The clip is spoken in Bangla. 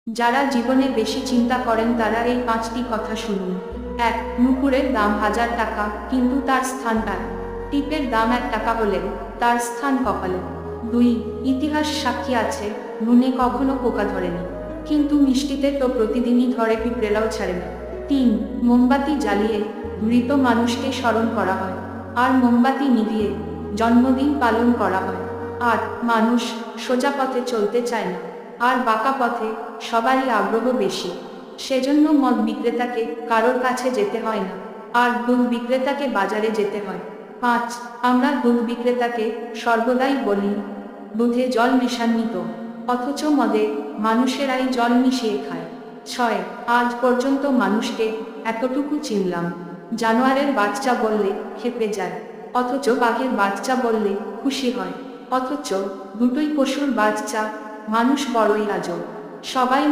যারা জীবনে বেশি চিন্তা করেন তারা এই 5টি কথা শুনুন। 1. নুপুরের দাম 1000 টাকা, কিন্তু তার স্থান এক। টিপের দাম 1 টাকা হলেও তার স্থান কপালে। 2. ইতিহাস সাক্ষী আছে, নুনে কখনো পোকা ধরেনি, কিন্তু মিষ্টিতে তো প্রতিদিনই ধরে, পিঁপড়েরাও ছাড়ে না। 3. মোমবাতি জ্বালিয়ে মৃত মানুষকে স্মরণ করা হয়, আর মোমবাতি নিভিয়ে জন্মদিন পালন করা হয়। 8. মানুষ সোজা পথে চলতে চায় না, আর বাঁকা পথে সবারই আগ্রহ বেশি, সেজন্য মদ বিক্রেতাকে কারোর কাছে যেতে হয় না, আর দুধ বিক্রেতাকে বাজারে যেতে হয়। 5. আমরা দুধ বিক্রেতাকে সর্বদাই বলি দুধে জল মেশান্বিত, অথচ মদে মানুষেরাই জল মিশিয়ে খায়। 6. আজ পর্যন্ত মানুষকে এতটুকু চিনলাম, জানোয়ারের বাচ্চা বললে খেপে যায়, অথচ বাঘের বাচ্চা বললে খুশি হয়। অথচ দুটোই পশুর বাচ্চা, মানুষ বড়ই আজব। সবাই